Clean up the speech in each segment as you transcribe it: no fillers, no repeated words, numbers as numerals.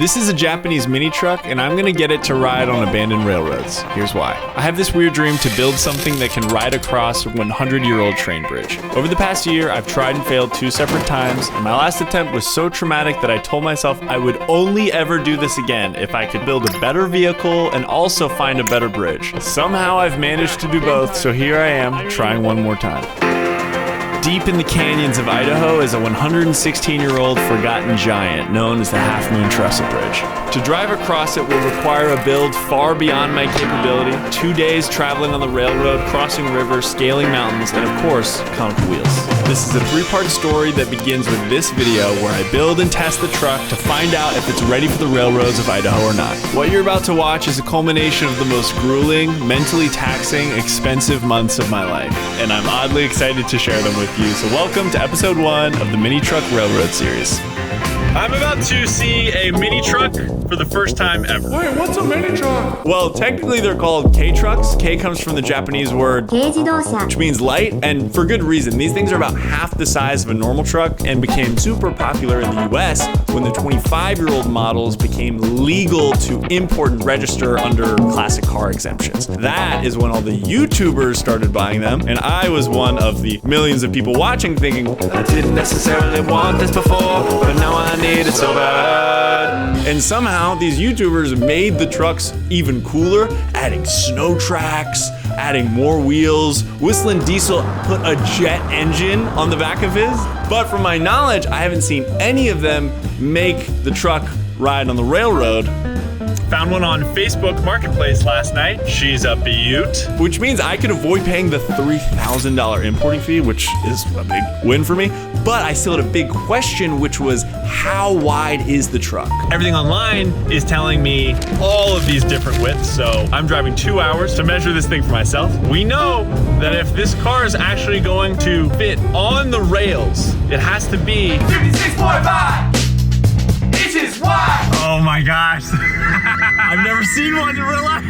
This is a Japanese mini truck, and I'm gonna get it to ride on abandoned railroads. Here's why. I have this weird dream to build something that can ride across a 100-year-old train bridge. Over the past year, I've tried and failed 2 separate times, and my last attempt was so traumatic that I told myself I would only ever do this again if I could build a better vehicle and also find a better bridge. Somehow I've managed to do both, so here I am, trying one more time. Deep in the canyons of Idaho is a 116-year-old forgotten giant known as the Half Moon Trestle Bridge. To drive across it will require a build far beyond my capability, 2 days traveling on the railroad, crossing rivers, scaling mountains, and of course, conical wheels. This is a 3-part story that begins with this video where I build and test the truck to find out if it's ready for the railroads of Idaho or not. What you're about to watch is a culmination of the most grueling, mentally taxing, expensive months of my life, and I'm oddly excited to share them with you. So welcome to episode 1 of the Mini Truck Railroad series. I'm about to see a mini truck for the first time ever. Wait, what's a mini truck? Well, technically they're called K-trucks. K comes from the Japanese word, which means light, and for good reason. These things are about half the size of a normal truck and became super popular in the US when the 25-year-old models became legal to import and register under classic car exemptions. That is when all the YouTubers started buying them, and I was one of the millions of people watching thinking, I didn't necessarily want this before, but now I need it so bad. And somehow these YouTubers made the trucks even cooler, adding snow tracks, adding more wheels. Whistling Diesel put a jet engine on the back of his. But from my knowledge, I haven't seen any of them make the truck ride on the railroad. Found one on Facebook Marketplace last night. She's a beaut. Which means I could avoid paying the $3,000 importing fee, which is a big win for me. But I still had a big question, which was how wide is the truck? Everything online is telling me all of these different widths, so I'm driving 2 hours to measure this thing for myself. We know that if this car is actually going to fit on the rails, it has to be 56.5 inches wide. Oh my gosh. I've never seen one in real life.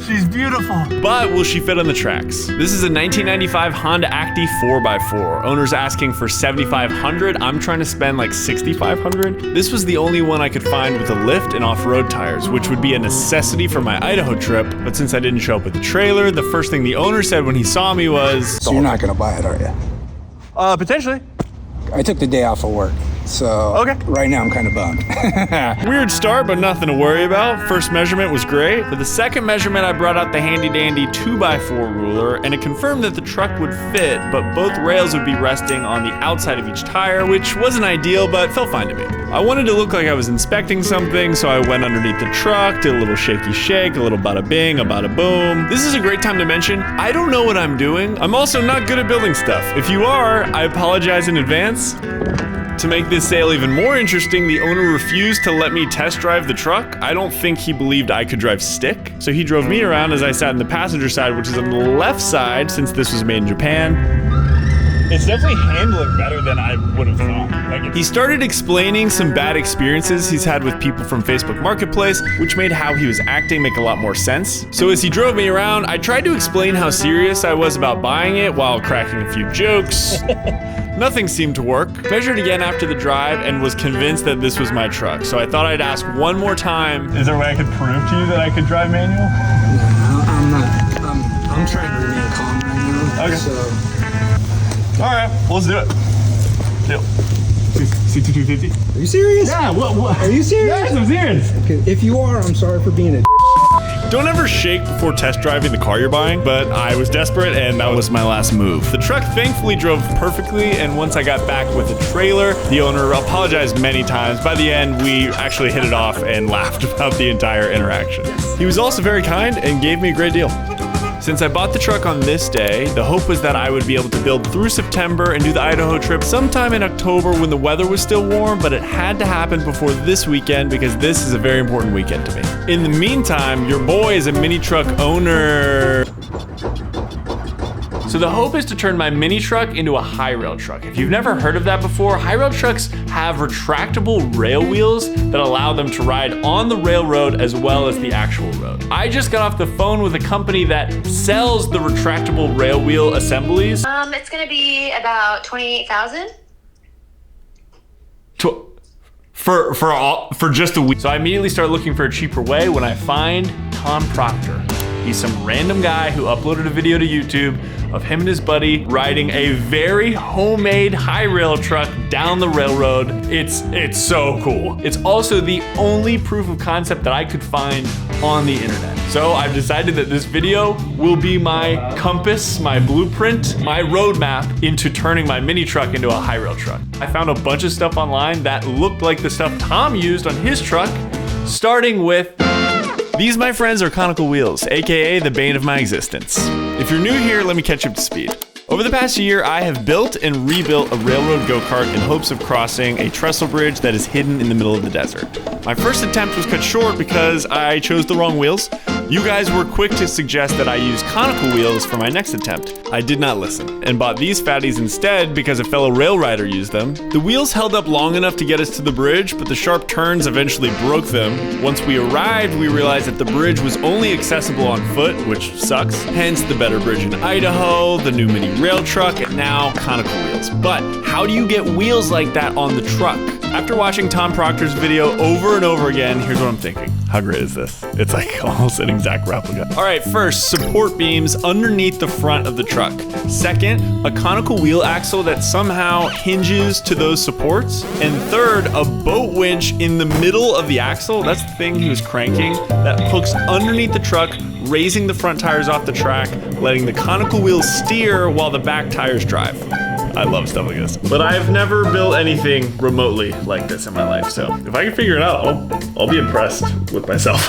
She's beautiful. But will she fit on the tracks? This is a 1995 Honda Acti 4x4. Owner's asking for $7,500. I'm trying to spend like $6,500. This was the only one I could find with a lift and off-road tires, which would be a necessity for my Idaho trip. But since I didn't show up with the trailer, the first thing the owner said when he saw me was, So you're not gonna buy it, are you? Potentially. I took the day off of work, so right now I'm kind of bummed. Weird start, but nothing to worry about. First measurement was great. For the second measurement, I brought out the handy dandy 2x4 ruler, and it confirmed that the truck would fit, but both rails would be resting on the outside of each tire, which wasn't ideal, but felt fine to me. I wanted to look like I was inspecting something, so I went underneath the truck, did a little shaky shake, a little bada bing, a bada boom. This is a great time to mention, I don't know what I'm doing. I'm also not good at building stuff. If you are, I apologize in advance. To make this sale even more interesting, the owner refused to let me test drive the truck. I don't think he believed I could drive stick, so he drove me around as I sat in the passenger side, which is on the left side since this was made in Japan. It's definitely handling better than I would have thought. He started explaining some bad experiences he's had with people from Facebook Marketplace, which made how he was acting make a lot more sense. So as he drove me around, I tried to explain how serious I was about buying it while cracking a few jokes. Nothing seemed to work. Measured again after the drive and was convinced that this was my truck. So I thought I'd ask one more time. Is there a way I could prove to you that I could drive manual? No, I'm not. I'm trying to remain calm right now. Okay. So. All right, well, let's do it. Deal. CT250. Are you serious? Yeah, what? Are you serious? Yes, I'm serious. Okay, if you are, I'm sorry for being a Don't ever shake before test driving the car you're buying, but I was desperate and that was my last move. The truck thankfully drove perfectly, and once I got back with the trailer, the owner apologized many times. By the end, we actually hit it off and laughed about the entire interaction. He was also very kind and gave me a great deal. Since I bought the truck on this day, the hope was that I would be able to build through September and do the Idaho trip sometime in October when the weather was still warm, but it had to happen before this weekend because this is a very important weekend to me. In the meantime, your boy is a mini truck owner. So the hope is to turn my mini truck into a high rail truck. If you've never heard of that before, high rail trucks have retractable rail wheels that allow them to ride on the railroad as well as the actual road. I just got off the phone with a company that sells the retractable rail wheel assemblies. It's gonna be about $28,000. for just a week. So I immediately start looking for a cheaper way when I find Tom Proctor. He's some random guy who uploaded a video to YouTube of him and his buddy riding a very homemade high rail truck down the railroad. It's so cool. It's also the only proof of concept that I could find on the internet. So I've decided that this video will be my compass, my blueprint, my roadmap into turning my mini truck into a high rail truck. I found a bunch of stuff online that looked like the stuff Tom used on his truck, starting with these, my friends, are conical wheels, aka the bane of my existence. If you're new here, let me catch you up to speed. Over the past year, I have built and rebuilt a railroad go-kart in hopes of crossing a trestle bridge that is hidden in the middle of the desert. My first attempt was cut short because I chose the wrong wheels. You guys were quick to suggest that I use conical wheels for my next attempt. I did not listen and bought these fatties instead because a fellow rail rider used them. The wheels held up long enough to get us to the bridge, but the sharp turns eventually broke them. Once we arrived, we realized that the bridge was only accessible on foot, which sucks. Hence the better bridge in Idaho, the new mini rail truck, and now conical wheels. But how do you get wheels like that on the truck? After watching Tom Proctor's video over and over again, here's what I'm thinking. How great is this? It's like almost an exact replica. All right, first, support beams underneath the front of the truck. Second, a conical wheel axle that somehow hinges to those supports. And third, a boat winch in the middle of the axle. That's the thing he was cranking, that hooks underneath the truck, raising the front tires off the track, letting the conical wheels steer while the back tires drive. I love stuff like this. But I've never built anything remotely like this in my life, so if I can figure it out, I'll be impressed with myself.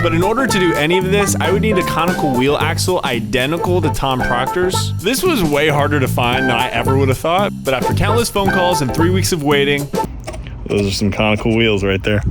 But in order to do any of this, I would need a conical wheel axle identical to Tom Proctor's. This was way harder to find than I ever would have thought, but after countless phone calls and 3 weeks of waiting, those are some conical wheels right there.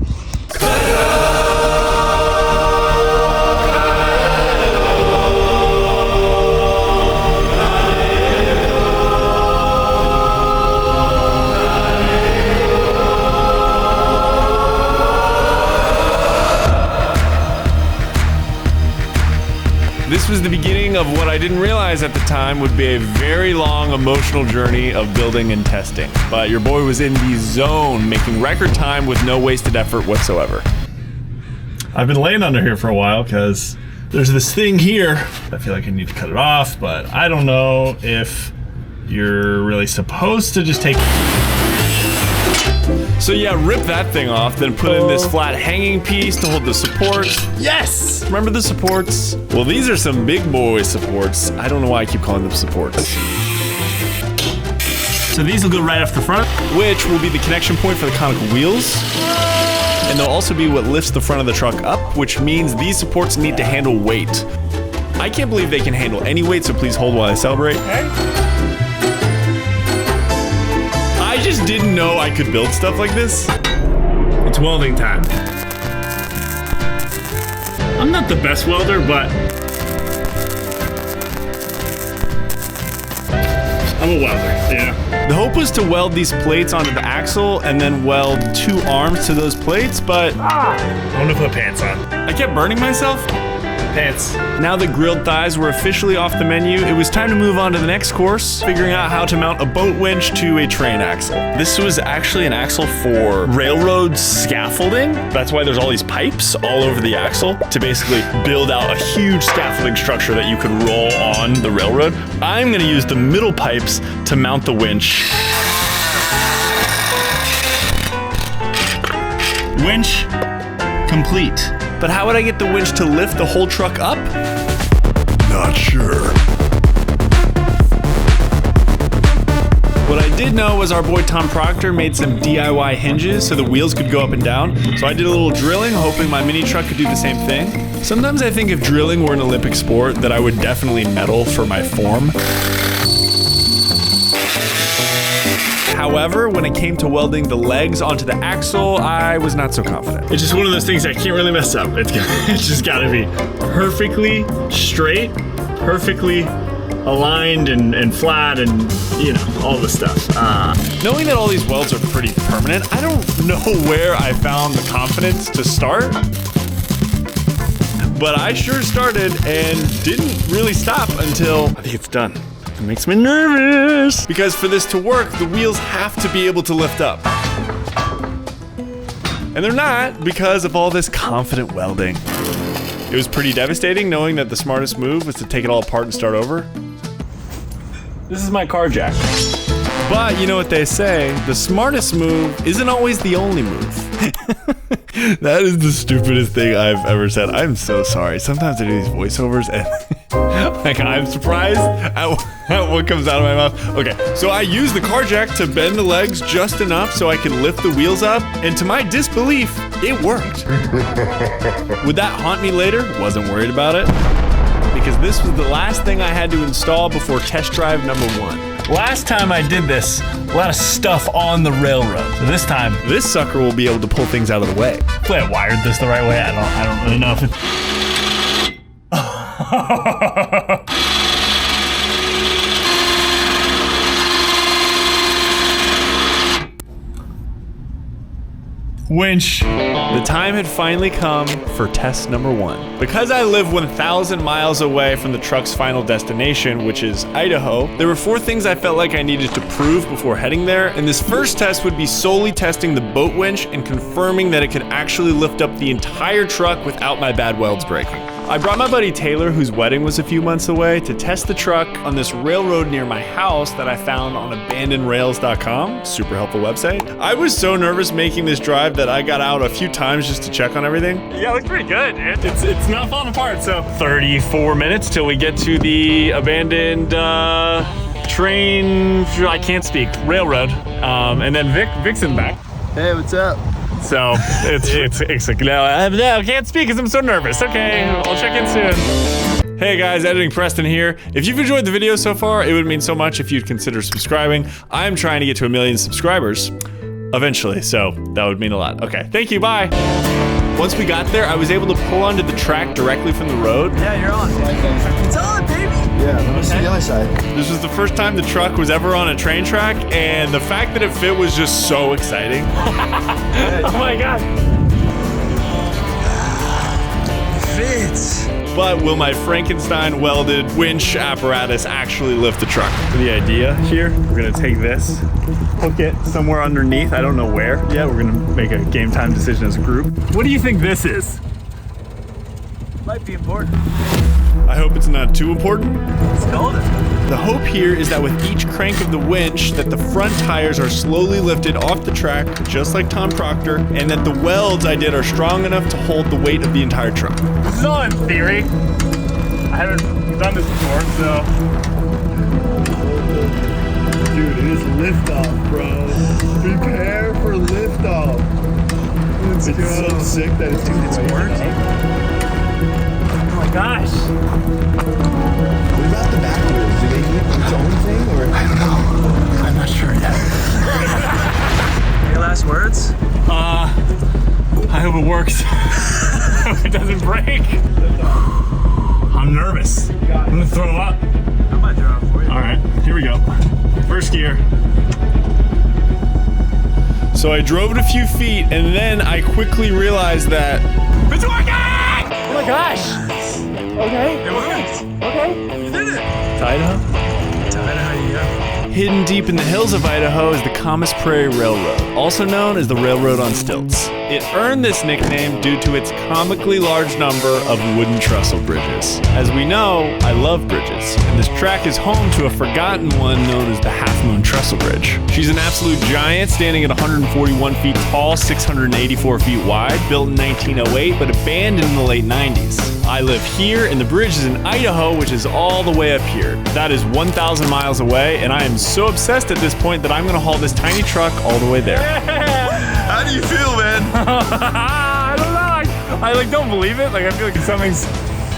This was the beginning of what I didn't realize at the time would be a very long emotional journey of building and testing. But your boy was in the zone, making record time with no wasted effort whatsoever. I've been laying under here for a while because there's this thing here. I feel like I need to cut it off, but I don't know if you're really supposed to just take... So yeah, rip that thing off, then put in this flat hanging piece to hold the supports. Yes! Remember the supports? Well, these are some big boy supports. I don't know why I keep calling them supports. So these will go right off the front, which will be the connection point for the conical wheels. And they'll also be what lifts the front of the truck up, which means these supports need to handle weight. I can't believe they can handle any weight, so please hold while I celebrate. Okay. I just didn't know I could build stuff like this. It's welding time. I'm not the best welder, but I'm a welder, yeah. The hope was to weld these plates onto the axle and then weld 2 arms to those plates, but I want to put pants on. I kept burning myself. Pants. Now that grilled thighs were officially off the menu, it was time to move on to the next course, figuring out how to mount a boat winch to a train axle. This was actually an axle for railroad scaffolding. That's why there's all these pipes all over the axle to basically build out a huge scaffolding structure that you could roll on the railroad. I'm gonna use the middle pipes to mount the winch. Winch complete. But how would I get the winch to lift the whole truck up? Not sure. What I did know was our boy Tom Proctor made some DIY hinges so the wheels could go up and down. So I did a little drilling, hoping my mini truck could do the same thing. Sometimes I think if drilling were an Olympic sport, that I would definitely medal for my form. However, when it came to welding the legs onto the axle, I was not so confident. It's just one of those things I can't really mess up. It's just gotta be perfectly straight, perfectly aligned and flat and, you know, all the stuff. Knowing that all these welds are pretty permanent, I don't know where I found the confidence to start. But I sure started and didn't really stop until I think it's done. It makes me nervous. Because for this to work, the wheels have to be able to lift up. And they're not because of all this confident welding. It was pretty devastating knowing that the smartest move was to take it all apart and start over. This is my car jack. But you know what they say, the smartest move isn't always the only move. That is the stupidest thing I've ever said. I'm so sorry. Sometimes I do these voiceovers and like I'm surprised at what comes out of my mouth. Okay, so I use the car jack to bend the legs just enough so I can lift the wheels up, and to my disbelief, it worked. Would that haunt me later? Wasn't worried about it, because this was the last thing I had to install before test drive number 1. Last time I did this, a lot of stuff on the railroad. So this time, this sucker will be able to pull things out of the way. Hopefully I wired this the right way. I don't really know if it's... Winch. The time had finally come for test number 1. Because I live 1,000 miles away from the truck's final destination, which is Idaho, there were 4 things I felt like I needed to prove before heading there, and this first test would be solely testing the boat winch and confirming that it could actually lift up the entire truck without my bad welds breaking. I brought my buddy Taylor, whose wedding was a few months away, to test the truck on this railroad near my house that I found on abandonrails.com. Super helpful website. I was so nervous making this drive that I got out a few times just to check on everything. Yeah, it looks pretty good. It's not falling apart, so 34 minutes till we get to the abandoned train, I can't speak, railroad. And then Vic's in the back. Hey, what's up? So it's like, no, I can't speak because I'm so nervous. Okay, I'll check in soon. Hey guys, Editing Preston here. If you've enjoyed the video so far, it would mean so much if you'd consider subscribing. I'm trying to get to 1 million subscribers eventually, so that would mean a lot. Okay, thank you, bye. Once we got there, I was able to pull onto the track directly from the road. Yeah, you're on. It's on, baby. Yeah, let me see the other side. This was the first time the truck was ever on a train track, and the fact that it fit was just so exciting. Oh my God. Fits. But will my Frankenstein welded winch apparatus actually lift the truck? The idea here, we're gonna take this, hook it somewhere underneath, I don't know where yet. We're gonna make a game time decision as a group. What do you think this is? Might be important. I hope it's not too important. It's golden. The hope here is that with each crank of the winch, that the front tires are slowly lifted off the track, just like Tom Proctor, and that the welds I did are strong enough to hold the weight of the entire truck. This is all in theory. I haven't done this before, so. Dude, it is liftoff, bro. Prepare for liftoff. It's so sick that it's working. Oh my gosh. What about the back wheels? Do they keep its own thing, or? I don't know. I'm not sure yet. Any last words? I hope it works. I hope it doesn't break. I'm nervous. I'm gonna throw up. I might throw up for you. All right, here we go. First gear. So I drove it a few feet, and then I quickly realized that it's working! Oh my gosh! Okay. It worked. Okay. You did it. To Idaho? To Idaho, yeah. Hidden deep in the hills of Idaho is the Camas Prairie Railroad, also known as the Railroad on Stilts. It earned this nickname due to its comically large number of wooden trestle bridges. As we know, I love bridges, and this track is home to a forgotten one known as the Half Moon Trestle Bridge. She's an absolute giant, standing at 141 feet tall, 684 feet wide, built in 1908, but abandoned in the late 90s. I live here, and the bridge is in Idaho, which is all the way up here. That is 1,000 miles away, and I am so obsessed at this point that I'm gonna haul this tiny truck all the way there. Yeah. How do you feel, man? I don't know. I don't believe it. I feel like something's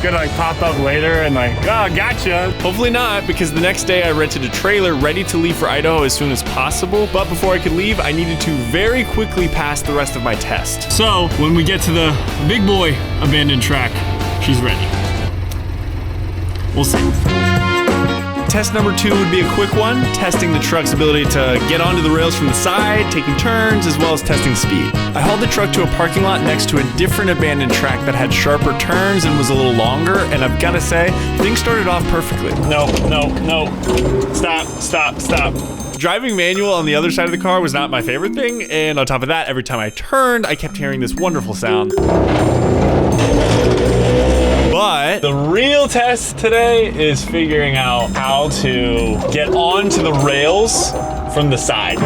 gonna pop up later and oh, gotcha. Hopefully not, because the next day I rented a trailer ready to leave for Idaho as soon as possible. But before I could leave, I needed to very quickly pass the rest of my test. So when we get to the big boy abandoned track, she's ready. We'll see. Test number 2 would be a quick one, testing the truck's ability to get onto the rails from the side, taking turns, as well as testing speed. I hauled the truck to a parking lot next to a different abandoned track that had sharper turns and was a little longer, and I've gotta say, things started off perfectly. No. Stop. Driving manual on the other side of the car was not my favorite thing, and on top of that, every time I turned, I kept hearing this wonderful sound. But the real test today is figuring out how to get onto the rails from the side.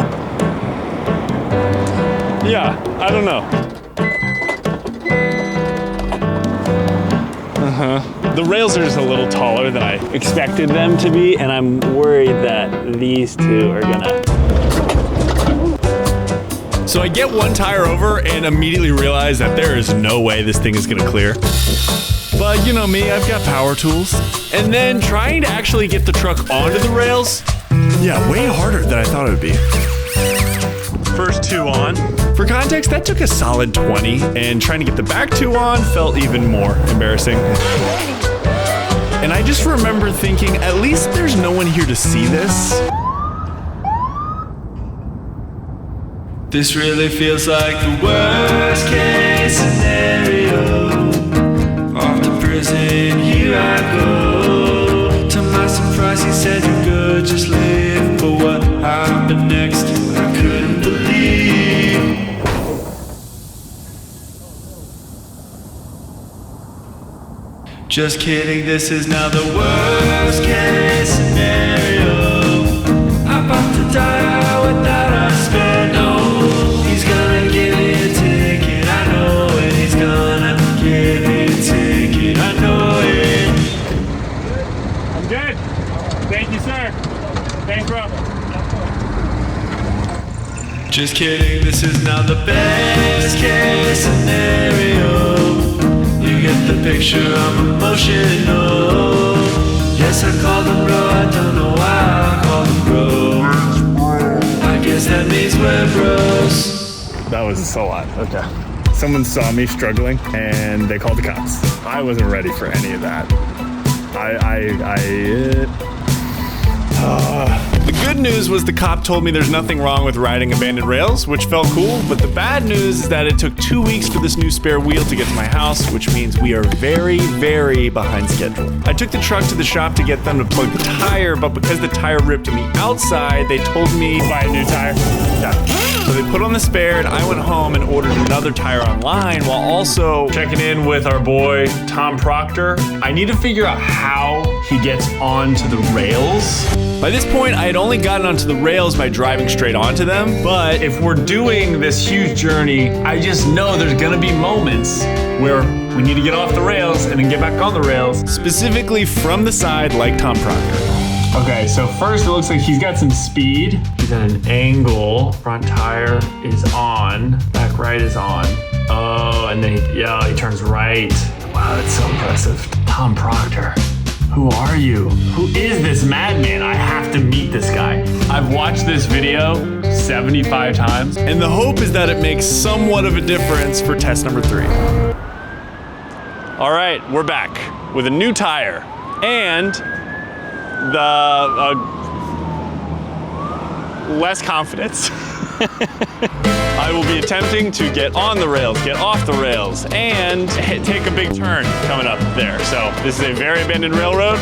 Yeah, I don't know. The rails are just a little taller than I expected them to be, and I'm worried that these two are gonna. So I get one tire over and immediately realize that there is no way this thing is gonna clear. But you know me, I've got power tools. And then trying to actually get the truck onto the rails, yeah, way harder than I thought it would be. First two on. For context, that took a solid 20, and trying to get the back two on felt even more embarrassing. And I just remember thinking, at least there's no one here to see this. This really feels like the worst case scenario. Off to prison, here I go. To my surprise, he said you're good, just live. But what happened next, I couldn't believe. Just kidding, this is now the worst case scenario. I popped a tire without a spare, no. He's gonna give me a ticket, I know it. He's gonna give me a ticket, I know it. I'm good. Thank you, sir. Thanks, bro. Just kidding, this is now the best case scenario. You get the picture, I'm emotional. Yes, I called him bro, I don't know why I called him bro. I guess that means we're bros. That was a lot, okay. Someone saw me struggling and they called the cops. I wasn't ready for any of that. The good news was the cop told me there's nothing wrong with riding abandoned rails, which felt cool, but the bad news is that it took 2 weeks for this new spare wheel to get to my house, which means we are very, very behind schedule. I took the truck to the shop to get them to plug the tire, but because the tire ripped on the outside, they told me Buy a new tire. yeah. So they put on the spare and I went home and ordered another tire online while also checking in with our boy, Tom Proctor. I need to figure out how he gets onto the rails. By this point, I had only gotten onto the rails by driving straight onto them, but if we're doing this huge journey, I just know there's gonna be moments where we need to get off the rails and then get back on the rails, specifically from the side like Tom Proctor. Okay, so first it looks like he's got some speed. He's at an angle. Front tire is on. Back right is on. Oh, and then he turns right. Wow, that's so impressive. Tom Proctor. Who are you? Who is this madman? I have to meet this guy. I've watched this video 75 times, and the hope is that it makes somewhat of a difference for test number 3. All right, we're back with a new tire and the less confidence. I will be attempting to get on the rails, get off the rails, and take a big turn coming up there. So this is a very abandoned railroad.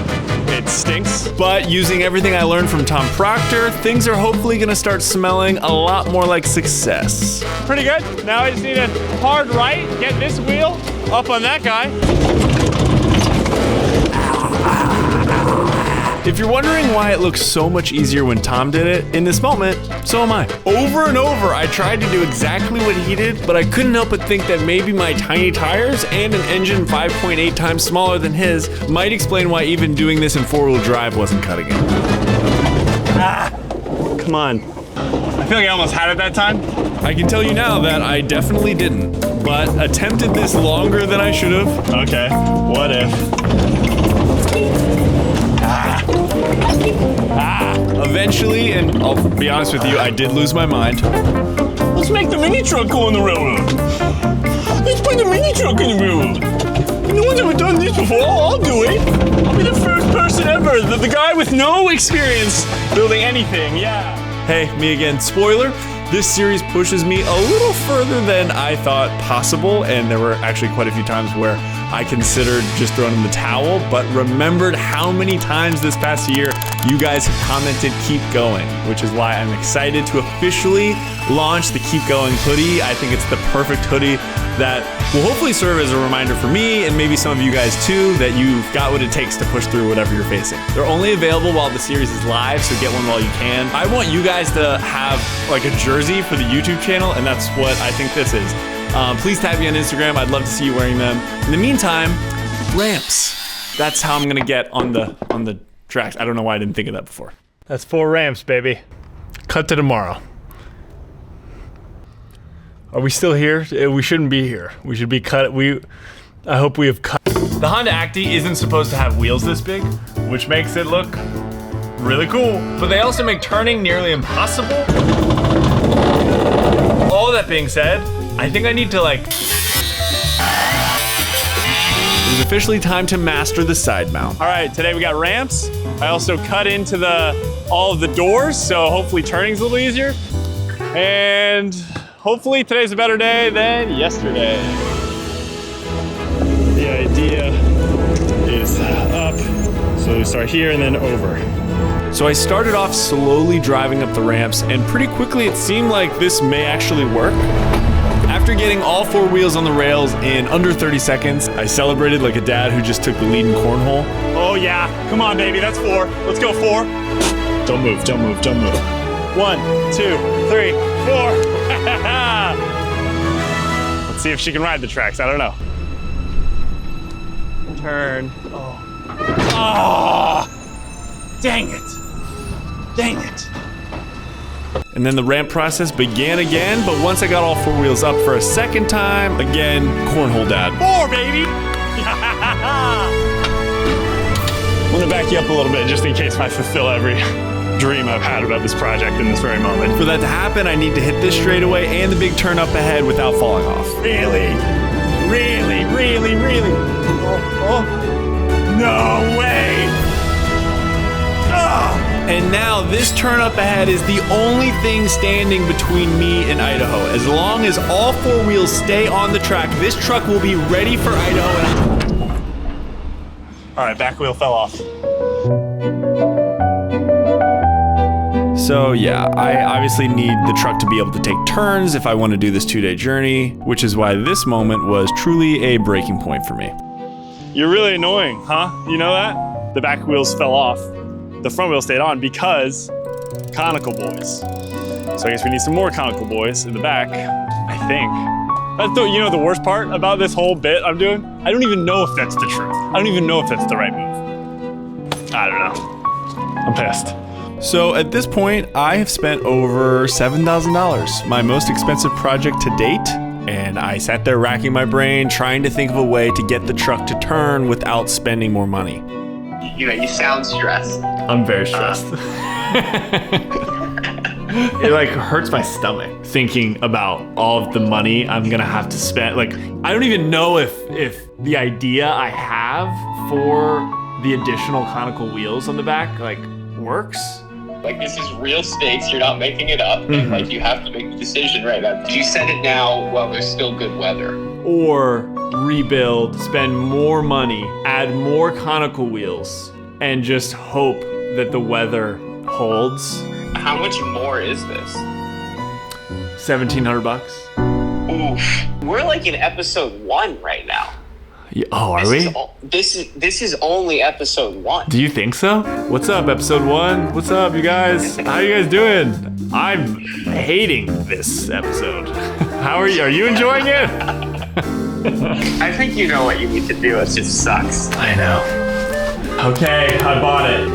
It stinks, but using everything I learned from Tom Proctor, things are hopefully gonna start smelling a lot more like success. Pretty good. Now I just need a hard right, get this wheel up on that guy. If you're wondering why it looks so much easier when Tom did it, in this moment, so am I. Over and over, I tried to do exactly what he did, but I couldn't help but think that maybe my tiny tires and an engine 5.8 times smaller than his might explain why even doing this in 4-wheel drive wasn't cutting it. Come on. I feel like I almost had it that time. I can tell you now that I definitely didn't, but attempted this longer than I should have. Okay, what if? Eventually, and I'll be honest with you, I did lose my mind. Let's make the mini truck go on the railroad. Let's put the mini truck in the railroad. No one's ever done this before. I'll do it. I'll be the first person ever. The guy with no experience building anything, yeah. Hey, me again. Spoiler, This series pushes me a little further than I thought possible, and there were actually quite a few times where I considered just throwing in the towel, but remembered how many times this past year you guys have commented keep going, which is why I'm excited to officially launch the Keep Going hoodie. I think it's the perfect hoodie that will hopefully serve as a reminder for me and maybe some of you guys too that you've got what it takes to push through whatever you're facing. They're only available while the series is live, so get one while you can. I want you guys to have like a jersey for the YouTube channel, and that's what I think this is. Please tag me on Instagram. I'd love to see you wearing them. In the meantime, ramps. That's how I'm gonna get on the tracks. I don't know why I didn't think of that before. That's 4 ramps, baby. Cut to tomorrow. Are we still here? We shouldn't be here. We should be cut. I hope we have cut. The Honda Acti isn't supposed to have wheels this big, which makes it look really cool. But they also make turning nearly impossible. All that being said, I think I need to It's officially time to master the side mount. All right, today we got ramps. I also cut into all of the doors, so hopefully turning's a little easier. And hopefully today's a better day than yesterday. The idea is up, so we start here and then over. So I started off slowly driving up the ramps, and pretty quickly it seemed like this may actually work. After getting all 4 wheels on the rails in under 30 seconds, I celebrated like a dad who just took the lead in cornhole. Oh yeah, come on baby, that's 4. Let's go 4. Don't move, don't move, don't move. 1, 2, 3, 4. Let's see if she can ride the tracks, I don't know. Turn. Oh, dang it. Dang it. And then the ramp process began again, but once I got all 4 wheels up for a second time, again, cornhole dad. 4, baby! I'm gonna back you up a little bit just in case I fulfill every dream I've had about this project in this very moment. For that to happen, I need to hit this straightaway and the big turn up ahead without falling off. Really? Really, really, really? Oh. No way! Oh. And now this turn up ahead is the only thing standing between me and Idaho. As long as all 4 wheels stay on the track, this truck will be ready for Idaho. All right, back wheel fell off. So yeah, I obviously need the truck to be able to take turns if I want to do this 2-day journey, which is why this moment was truly a breaking point for me. You're really annoying, huh? You know that? The back wheels fell off. The front wheel stayed on because conical boys. So I guess we need some more conical boys in the back, I think. You know the worst part about this whole bit I'm doing? I don't even know if that's the truth. I don't even know if that's the right move. I don't know. I'm pissed. So at this point, I have spent over $7,000, my most expensive project to date. And I sat there racking my brain, trying to think of a way to get the truck to turn without spending more money. You sound stressed. I'm very stressed. It hurts my stomach thinking about all of the money I'm gonna have to spend. I don't even know if the idea I have for the additional conical wheels on the back works. This is real stakes. You're not making it up. Mm-hmm. And you have to make a decision right now. Do you send it now while there's still good weather? Or rebuild, spend more money, add more conical wheels, and just hope that the weather holds. How much more is this? $1,700. Oof. We're in episode 1 right now. Oh, are we? This is only episode 1. Do you think so? What's up, episode 1? What's up, you guys? How you guys doing? I'm hating this episode. How are you? Are you enjoying it? I think you know what you need to do. It just sucks. I know. Okay, I bought it.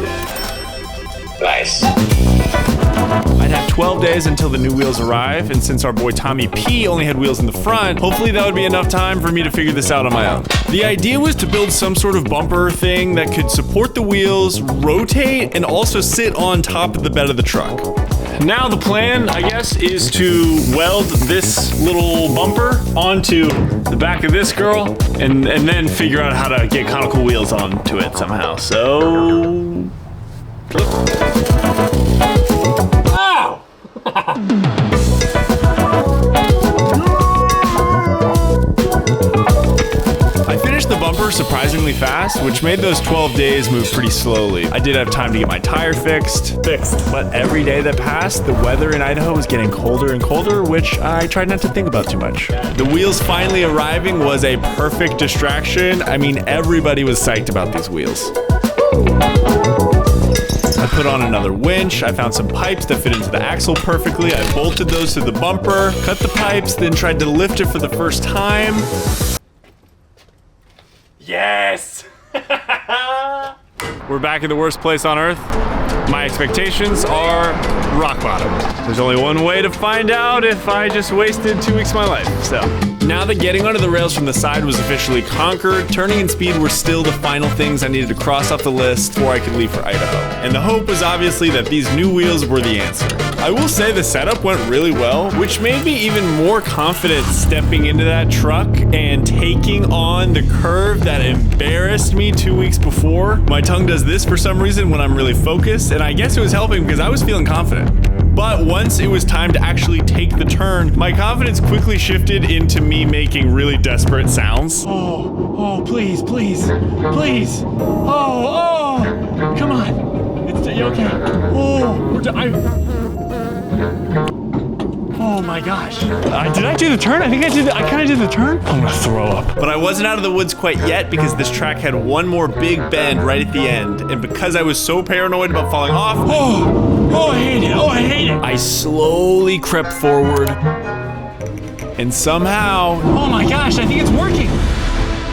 Nice. I'd have 12 days until the new wheels arrive, and since our boy Tommy P only had wheels in the front, hopefully that would be enough time for me to figure this out on my own. The idea was to build some sort of bumper thing that could support the wheels, rotate, and also sit on top of the bed of the truck. Now the plan, I guess, is to weld this little bumper onto the back of this girl, and then figure out how to get conical wheels onto it somehow. So... Ow! over surprisingly fast, which made those 12 days move pretty slowly. I did have time to get my tire fixed, but every day that passed, the weather in Idaho was getting colder and colder, which I tried not to think about too much. The wheels finally arriving was a perfect distraction. I mean, everybody was psyched about these wheels. I put on another winch, I found some pipes that fit into the axle perfectly, I bolted those to the bumper, cut the pipes, then tried to lift it for the first time. Yes! We're back in the worst place on earth. My expectations are rock bottom. There's only one way to find out if I just wasted 2 weeks of my life, so. Now that getting onto the rails from the side was officially conquered, turning and speed were still the final things I needed to cross off the list before I could leave for Idaho. And the hope was obviously that these new wheels were the answer. I will say the setup went really well, which made me even more confident stepping into that truck and taking on the curve that embarrassed me 2 weeks before. My tongue does this for some reason when I'm really focused, and I guess it was helping because I was feeling confident. But once it was time to actually take the turn, my confidence quickly shifted into me making really desperate sounds. Oh, please, please, please. Oh, come on. You okay? Oh my gosh. Did I do the turn? I think I kind of did the turn. I'm gonna throw up. But I wasn't out of the woods quite yet because this track had one more big bend right at the end. And because I was so paranoid about falling off, I hate it. I slowly crept forward. And somehow, oh my gosh, I think it's working.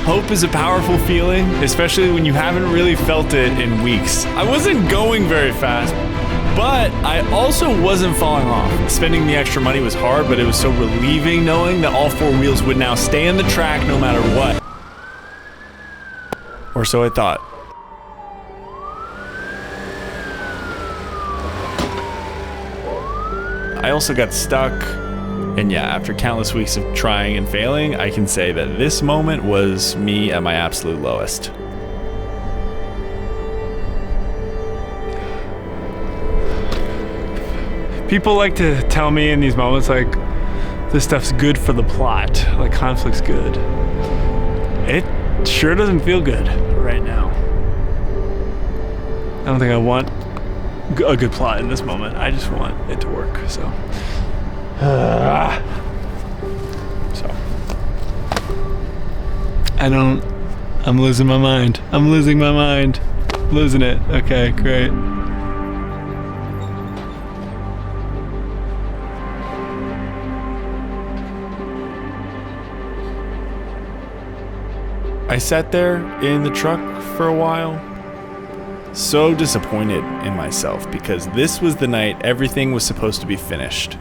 Hope is a powerful feeling, especially when you haven't really felt it in weeks. I wasn't going very fast, but I also wasn't falling off. Spending the extra money was hard, but it was so relieving knowing that all four wheels would now stay on the track no matter what. Or so I thought. I also got stuck. And yeah, after countless weeks of trying and failing, I can say that this moment was me at my absolute lowest. People like to tell me in these moments, like, this stuff's good for the plot, like conflict's good. It sure doesn't feel good right now. I don't think I want a good plot in this moment. I just want it to work, so. I'm losing my mind. Losing it. Okay, great. I sat there in the truck for a while, so disappointed in myself because this was the night everything was supposed to be finished.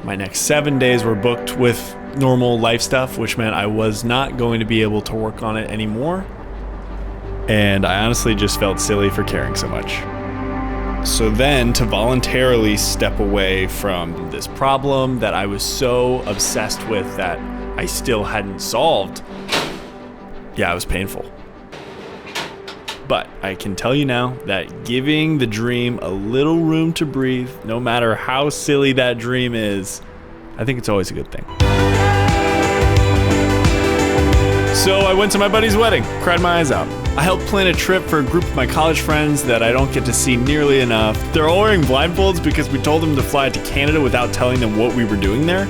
My next 7 days were booked with normal life stuff, which meant I was not going to be able to work on it anymore. And I honestly just felt silly for caring so much. So then to voluntarily step away from this problem that I was so obsessed with that I still hadn't solved, yeah, it was painful. But I can tell you now that giving the dream a little room to breathe, no matter how silly that dream is, I think it's always a good thing. So I went to my buddy's wedding, cried my eyes out. I helped plan a trip for a group of my college friends that I don't get to see nearly enough. They're all wearing blindfolds because we told them to fly to Canada without telling them what we were doing there.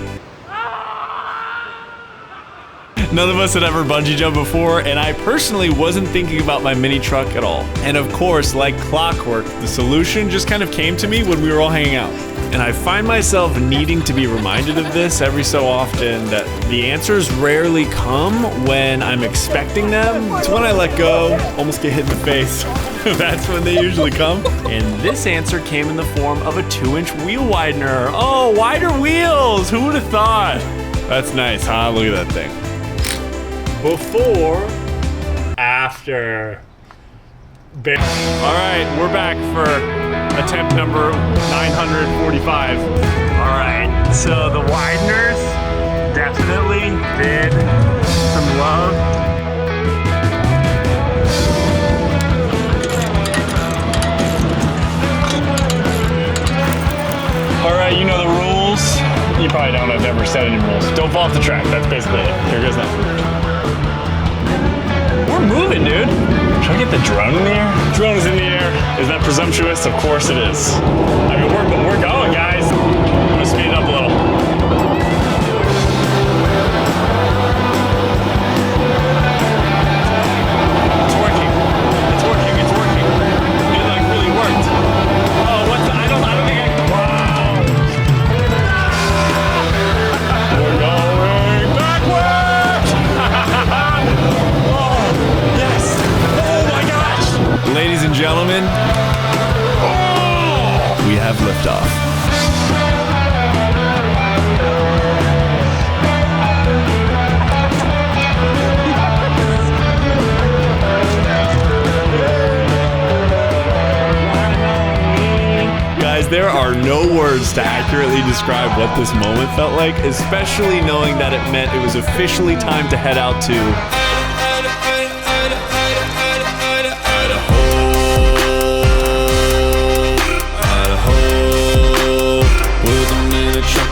None of us had ever bungee jumped before, and I personally wasn't thinking about my mini truck at all. And of course, like clockwork, the solution just kind of came to me when we were all hanging out. And I find myself needing to be reminded of this every so often, that the answers rarely come when I'm expecting them. It's when I let go, almost get hit in the face. That's when they usually come. And this answer came in the form of a 2-inch wheel widener. Oh, wider wheels! Who would have thought? That's nice, huh? Look at that thing. Before, after. All right, we're back for attempt number 945. All right, so the wideners definitely did some love. All right, you know the rules. You probably don't have ever set any rules. Don't fall off the track, that's basically it. Here goes nothing. Should I get the drone in the air? Drone is in the air. Is that presumptuous? Of course it is. I mean, we're going, guys. I'm gonna speed it up a little. It's working. It's working. It's working. It like really worked. Oh, what's I don't think I can. Wow. We're going backwards. Oh, yes. Oh my gosh. Ladies and gentlemen, we have liftoff. Guys, there are no words to accurately describe what this moment felt like, especially knowing that it meant it was officially time to head out to Idaho, with a minute truck,